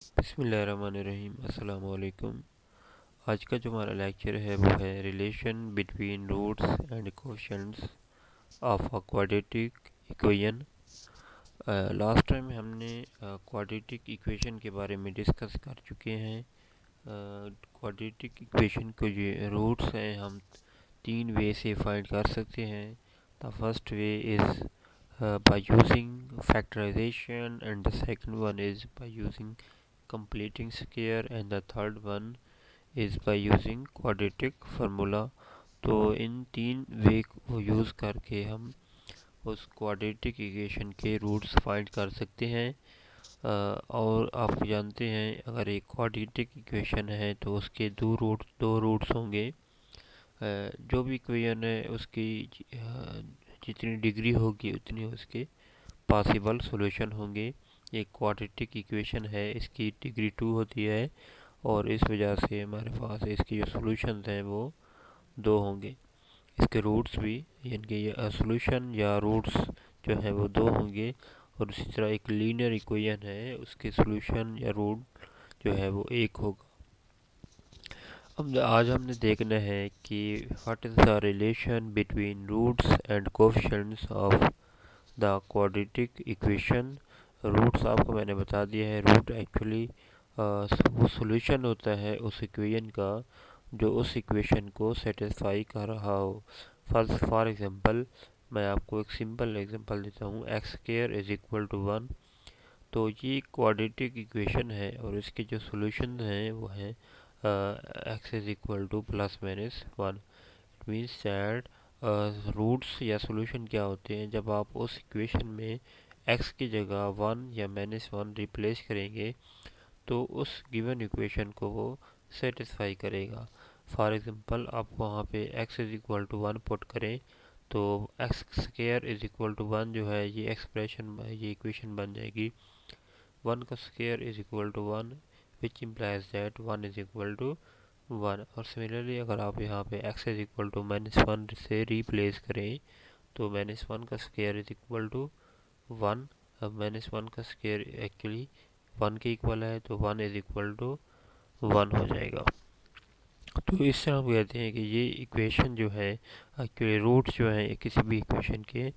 बिस्मिल्लाहिर्रहमानिर्रहीम अस्सलाम वालेकुम। आज का जो हमारा लेक्चर है वो है relation between roots and quotients of a quadratic equation. Last time हमने क्वाड्रेटिक इक्वेशन के बारे में डिस्कस कर चुके हैं। क्वाड्रेटिक इक्वेशन के जो रूट्स हैं हम तीन वे से फाइंड कर सकते हैं। The first way is by using factorization, and the second one is by using completing square, and the third one is by using quadratic formula। तो इन तीन वे को यूज़ करके हम उस क्वाड्रेटिक इक्वेशन के रूट्स फाइंड कर सकते हैं। और आप जानते हैं अगर एक क्वाड्रेटिक इक्वेशन है तो उसके दो रूट्स होंगे। जो भी इक्वेशन है उसकी जितनी डिग्री होगी उतनी उसके पॉसिबल सॉल्यूशन होंगे। एक क्वाड्रेटिक इक्वेशन है, इसकी डिग्री 2 होती है और इस वजह से हमारे पास इसके जो सॉल्यूशंस हैं वो दो होंगे। इसके रूट्स भी यानी कि सॉल्यूशन या रूट्स जो है वो दो होंगे। और इसी तरह एक लीनियर इक्वेशन है, उसके सॉल्यूशन या रूट जो है वो एक होगा। अब आज हमने देखना है कि what is the relation between roots and coefficients of the quadratic equation. Roots आपको मैंने बता दिया है। रूट एक्चुअली वो सॉल्यूशन होता है उस इक्वेशन का जो उस इक्वेशन को सेटिस्फाई कर रहा हो। फॉर एग्जांपल मैं आपको एक सिंपल एग्जांपल देता हूँ, x square is equal to 1। तो ये क्वाड्रेटिक इक्वेशन है और इसके जो सॉल्यूशन हैं वो हैं x is equal to plus minus 1। It means that roots या सॉल्यूशन क्या होते हैं, जब आप उस इक्वेशन में x की जगह 1 या -1 रिप्लेस करेंगे तो उस गिवन इक्वेशन को वो सेटिस्फाई करेगा। फॉर एग्जांपल आप वहाँ पे x is equal to 1 put करें तो x square is equal to 1 जो है ये इक्वेशन बन जाएगी 1 का square is equal to 1, which implies that 1 is equal to 1। और सिमिलरली अगर आप यहाँ पे x इज इक्वल टू -1 से रिप्लेस करें तो -1 का स्क्वायर इज इक्वल टू 1। अब -1 का स्क्वायर एक्चुअली 1 के इक्वल है तो 1 इज इक्वल टू 1 हो जाएगा। तो इससे हम कहते हैं कि ये इक्वेशन जो है एक्चुअली रूट्स जो हैं किसी भी इक्वेशन के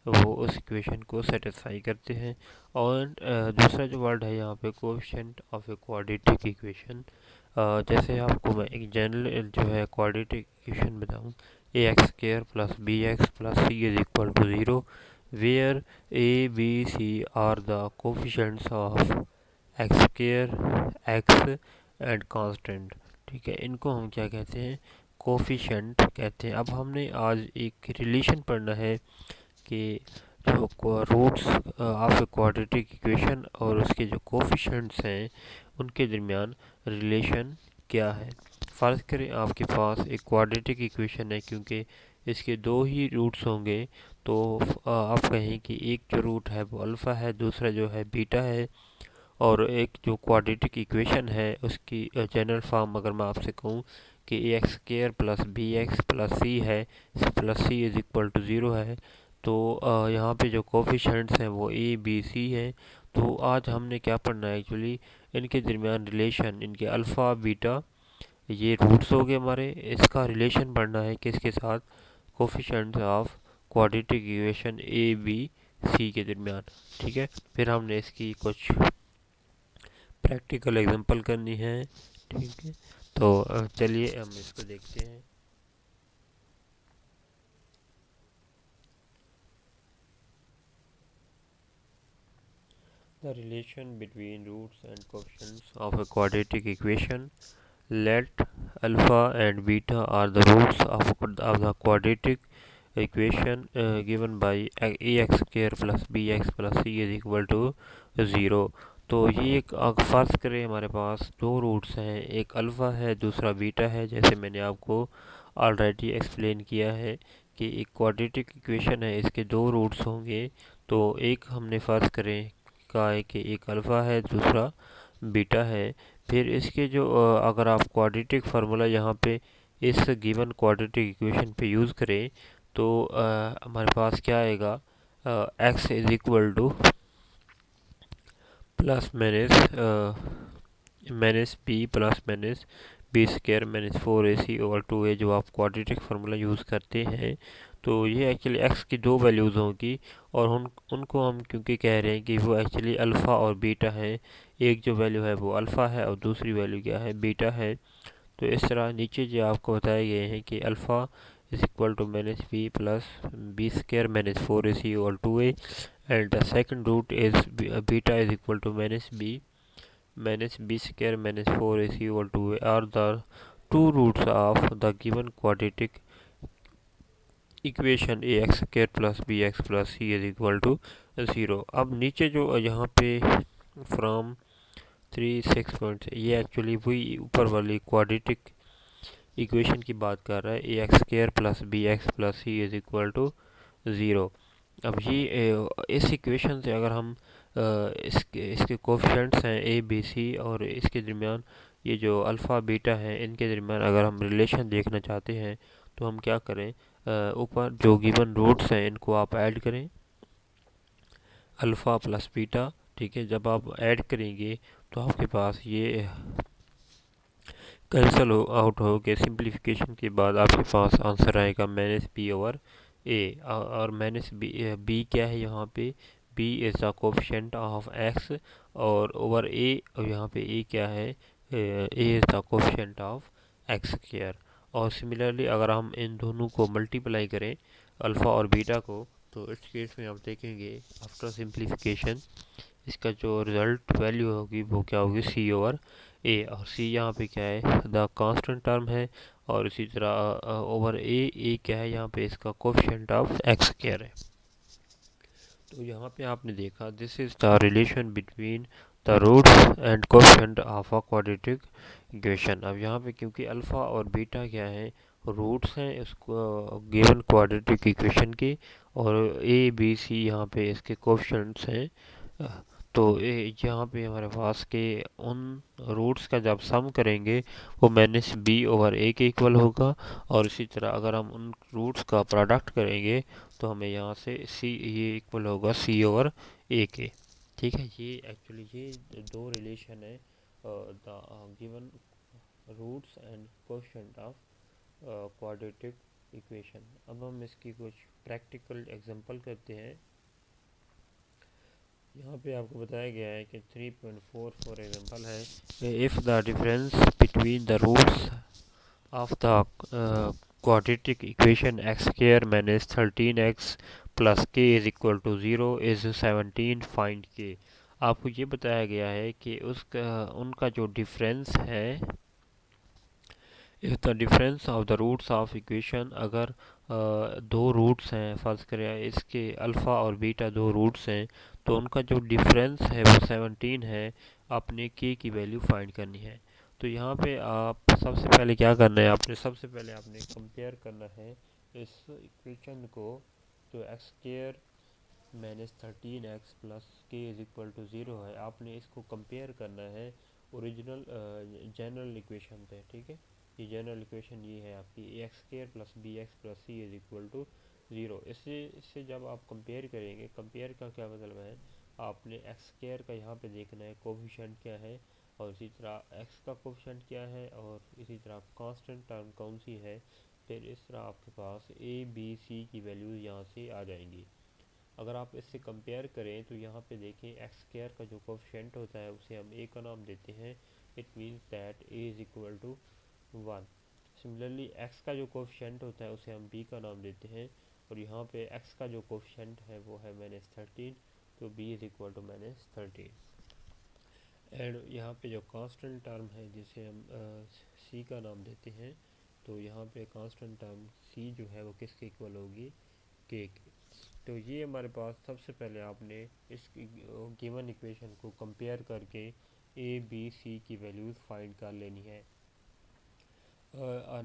वो उस इक्वेशन को सेटिस्फाई करते हैं। और दूसरा जो वर्ड है यहाँ पे coefficient of a quadratic equation. जैसे आपको मैं एक जनरल जो है क्वाड्रेटिक इक्वेशन बताऊँ, a x square plus b x plus c is equal to 0 where a b c are the coefficients of x square x and constant. ठीक है, इनको हम क्या कहते हैं, कोफिशेंट कहते हैं। अब हमने आज एक रिलेशन पढ़ना है कि जो roots of a quadratic equation और उसके जो कोफिशेंट्स हैं उनके दरमियान रिलेशन क्या है। फ़र्ज़ करें आपके पास एक क्वाड्रेटिक इक्वेशन है, क्योंकि इसके दो ही रूट्स होंगे तो आप कहें कि एक जो रूट है वो अल्फ़ा है, दूसरा जो है बीटा है। और एक जो क्वाड्रेटिक इक्वेशन है उसकी जनरल फॉर्म अगर मैं आपसे कहूँ कि a x square plus b x plus c है plus c is equal to 0 है, तो यहाँ पे जो कोफिशेंट्स हैं वो ए बी सी हैं। तो आज हमने क्या पढ़ना है एक्चुअली, इनके दरमियान रिलेशन, इनके अल्फ़ा बीटा ये रूट्स हो गए हमारे, इसका रिलेशन पढ़ना है किसके साथ, coefficients of quadratic equation a b c के दरमियान। ठीक है, फिर हमने इसकी कुछ प्रैक्टिकल एग्जांपल करनी है। ठीक है, तो चलिए हम इसको देखते हैं। The relation between roots and coefficients of a quadratic equation, let alpha and beta are the roots of the quadratic equation given by ax square plus bx plus c is equal to 0। तो ये एक फ़र्ज़ करें हमारे पास दो roots हैं, एक alpha है दूसरा बीटा है। जैसे मैंने आपको ऑलरेडी एक्सप्लेन किया है कि एक क्वाड्रेटिक इक्वेशन है, इसके दो रूट्स होंगे। तो एक हमने फ़र्ज़ करें का है कि एक अल्फ़ा है दूसरा बीटा है। फिर इसके जो अगर आप क्वाड्रेटिक फार्मूला यहाँ पे इस गिवन क्वाड्रेटिक इक्वेशन पे यूज़ करें तो हमारे पास क्या आएगा, x is equal to plus minus minus b plus minus b square minus 4ac/2a जो आप क्वाड्रेटिक फार्मूला यूज़ करते हैं, तो ये एक्चुअली एक्स की दो वैल्यूज़ होंगी और उनको हम क्योंकि कह रहे हैं कि वो एक्चुअली अल्फ़ा और बीटा है, एक जो वैल्यू है वो अल्फ़ा है और दूसरी वैल्यू क्या है, बीटा है। तो इस तरह नीचे जो आपको बताए गए हैं कि alpha is equal to minus b plus b square minus 4ac/2a and the second root is beta is equal to minus b square minus 4ac/2a are the two roots of the given quadratic equation ax square plus bx plus c is equal to 0। अब नीचे जो यहाँ पे from 3 6 points ये actually वही ऊपर वाली quadratic equation की बात कर रहा है, ax square plus bx plus c is equal to 0। अब ये इस इक्वेशन से अगर हम इसके कोफिशिएंट्स हैं ए बी सी और इसके दरमियान ये जो अल्फ़ा बीटा है इनके दरमियान अगर हम रिलेशन देखना चाहते हैं तो हम क्या करें, ऊपर जो गिवन रूट्स हैं इनको आप ऐड करें, अल्फ़ा प्लस बीटा। ठीक है, जब आप ऐड करेंगे तो आपके पास ये कैंसिल आउट हो के सिंप्लीफिकेशन के बाद आपके पास आंसर आएगा माइनस बी ओवर ए। और माइनस बी क्या है यहाँ पे, b is the coefficient of x और ओवर ए, और यहाँ पे ए क्या है, a is the coefficient of x square. और सिमिलरली अगर हम इन दोनों को मल्टीप्लाई करें अल्फ़ा और बीटा को, तो इस केस में आप देखेंगे आफ्टर सिंप्लीफिकेशन इसका जो रिजल्ट वैल्यू होगी वो क्या होगी, सी ओवर ए। और सी यहाँ पे क्या है, द कांस्टेंट टर्म है। और इसी तरह ओवर ए क्या है यहाँ पे, इसका कोफिशिएंट ऑफ एक्स स्क्वायर है। तो यहाँ पे आपने देखा this is the relation between the roots and coefficient of a quadratic equation. अब यहाँ पे क्योंकि अल्फ़ा और बीटा क्या है, रूट्स हैं इसको गिवन क्वाड्रेटिक इक्वेशन के, और ए बी सी यहाँ पे इसके कोफिशिएंट्स हैं। तो यहाँ पे हमारे पास के उन रूट्स का जब सम करेंगे वो माइनस बी ओवर ए के इक्वल होगा। और इसी तरह अगर हम उन रूट्स का प्रोडक्ट करेंगे तो हमें यहाँ से सी ये इक्वल होगा सी ओवर ए के। ठीक है, ये एक्चुअली ये दो रिलेशन है the given roots and coefficient of quadratic equation. अब हम इसकी कुछ प्रैक्टिकल एग्जांपल करते हैं। यहाँ पे आपको बताया गया है कि 3.4 फॉर एग्जांपल है, if the difference between the roots of the quadratic equation x square minus 13x plus k is equal to 0 is 17, find k। आपको ये बताया गया है कि उसका उनका जो डिफरेंस है, if the difference of the roots of equation, अगर दो रूट्स हैं, फर्ज करें इसके अल्फ़ा और बीटा दो रूट्स हैं, तो उनका जो डिफरेंस है वो 17 है। आपने के की वैल्यू फाइंड करनी है। तो यहाँ पे आप सबसे पहले क्या करना है, आपने सबसे पहले आपने कंपेयर करना है इस इक्वेशन को, तो x square minus 13x plus के इज इक्वल टू 0 है, आपने इसको कंपेयर करना है ओरिजिनल जनरल इक्वेशन पे। ठीक है, ये जनरल इक्वेशन ये है आपकी x square plus b x plus c is equal to 0। इससे जब आप कंपेयर करेंगे, कंपेयर का क्या मतलब है, आपने एक्स स्क्वायर का यहाँ पे देखना है कोफिशिएंट क्या है, और इसी तरह एक्स का कोफिशिएंट क्या है, और इसी तरह कांस्टेंट टर्म कौन सी है। फिर इस तरह आपके पास ए बी सी की वैल्यूज़ यहाँ से आ जाएंगी। अगर आप इससे कंपेयर करें तो यहाँ पे देखें एक्स स्क्वायर का जो कोफिशिएंट होता है उसे हम ए का नाम देते हैं, it means that a is equal to 1। Similarly x का जो कोफिशिएंट होता है उसे हम बी का नाम देते हैं, और यहाँ पे एक्स का जो कोफिशिएंट है वो है माइनस 13, तो b is equal to minus 13। And यहाँ पे जो कांस्टेंट टर्म है जिसे हम सी का नाम देते हैं, तो यहाँ पे कांस्टेंट टर्म सी जो है वो किसके इक्वल होगी, के। तो ये हमारे पास सबसे पहले आपने इस गिवन इक्वेशन को कंपेयर करके ए बी सी की वैल्यूज़ फाइंड कर लेनी है।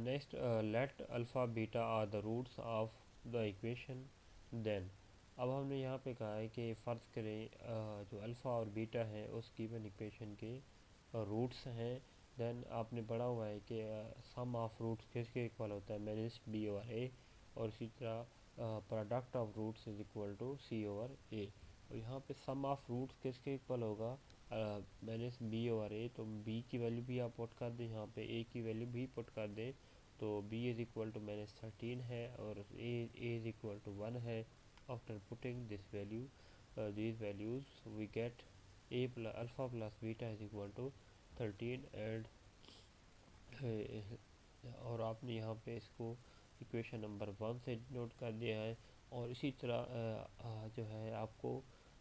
Next, let alpha beta are the roots of the equation then. अब हमने यहाँ पे कहा है कि फ़र्ज़ करें जो अल्फ़ा और बीटा है उस गिवन इक्वेशन के रूट्स हैं। देन आपने पढ़ा हुआ है कि सम ऑफ रूट्स किसके इक्वल होता है, माइनस बी ओवर ए, और इसी तरह product of roots is equal to c over a. और यहाँ पे सम ऑफ रूट्स किसके इक्वल होगा, माइनस बी ओवर ए, तो बी की वैल्यू भी आप पुट कर दें, यहाँ पे ए की वैल्यू भी पुट कर दें, तो बी इज़ इक्वल टू -13 है और ए इज़ इक्वल टू 1 है। After putting this value these values we get alpha plus beta is equal to 13 and और आपने यहाँ पे इसको इक्वेशन नंबर 1 से नोट कर दिया है। और इसी तरह जो है आपको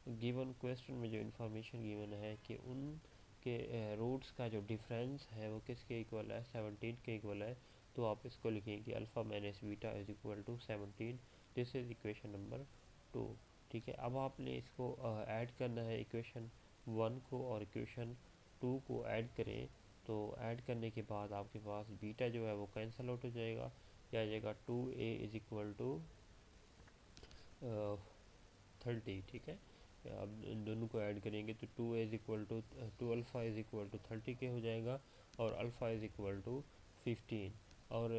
गिवन क्वेश्चन में जो इन्फॉर्मेशन गिवन है कि उन के रूट्स का जो डिफरेंस है वो किसके इक्वल है, 17 के इक्वल है, तो आप इसको लिखेंगे alpha minus beta is equal to 17। This is equation number 2। ठीक है, अब आपने इसको ऐड करना है, इक्वेशन 1 को और इक्वेशन 2 को ऐड करें, तो ऐड करने के बाद आपके पास बीटा जो है वो कैंसिल आउट हो जाएगा, क्या आ जाएगा 2a इज इक्वल टू 30। ठीक है, अब इन दोनों को ऐड करेंगे तो 2a is equal to 2 alpha is equal to 30 के हो जाएगा और अल्फ़ा इज इक्वल टू 15। और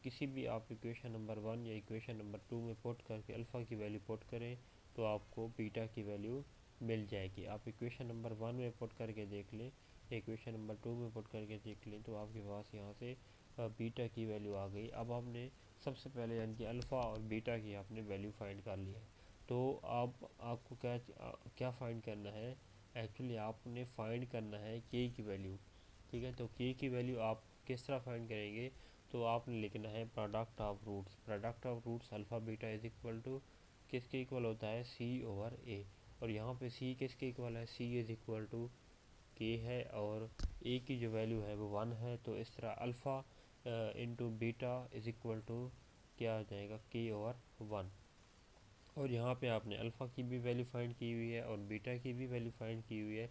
किसी भी आप इक्वेशन नंबर 1 या इक्वेशन नंबर 2 में पुट करके अल्फ़ा की वैल्यू पुट करें तो आपको बीटा की वैल्यू मिल जाएगी। आप इक्वेशन नंबर 1 में पुट करके देख लें, इक्वेशन नंबर 2 में पुट करके देख लें, तो आपके पास यहाँ से बीटा की वैल्यू आ गई। अब आपने सबसे पहले यानी कि अल्फ़ा और बीटा की आपने वैल्यू फाइंड कर ली है। तो अब आपको क्या फाइंड करना है, एक्चुअली आपने फाइंड करना है के की वैल्यू। ठीक है, तो के की वैल्यू आप किस तरह फाइंड करेंगे, तो आपने लिखना है product of roots. Product of roots alpha beta is equal to किसके इक्वल होता है, सी ओवर ए। और यहाँ पे सी किसके इक्वल है, सी इज इक्वल टू के है और ए की जो वैल्यू है वो 1 है। तो इस तरह alpha into beta is equal to क्या आ जाएगा, के ओवर 1। और यहाँ पे आपने अल्फ़ा की भी वैल्यू फाइंड की हुई है और बीटा की भी वैल्यू फाइंड की हुई है।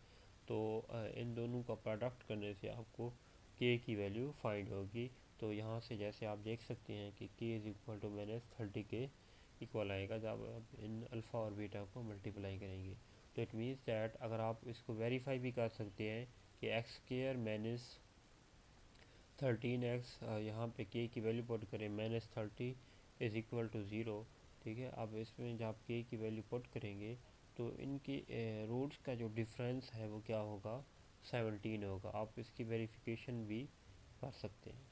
तो इन दोनों का प्रोडक्ट करने से आपको के की वैल्यू फाइंड होगी। तो यहाँ से जैसे आप देख सकते हैं कि के इज़ इक्वल टू -30 के इक्वल आएगा जब आप इन अल्फ़ा और बीटा को मल्टीप्लाई करेंगे। तो इट मीन्स दैट अगर आप इसको वेरीफाई भी कर सकते हैं कि एक्स स्क्वायर माइनस 13x, यहाँ पे के की वैल्यू पुट करें -30 इज़ इक्वल टू 0। ठीक है, अब इसमें जब आप के की वैल्यू पुट करेंगे तो इनके रूट्स का जो डिफरेंस है वो क्या होगा, 17 होगा। आप इसकी वेरिफिकेशन भी कर सकते हैं।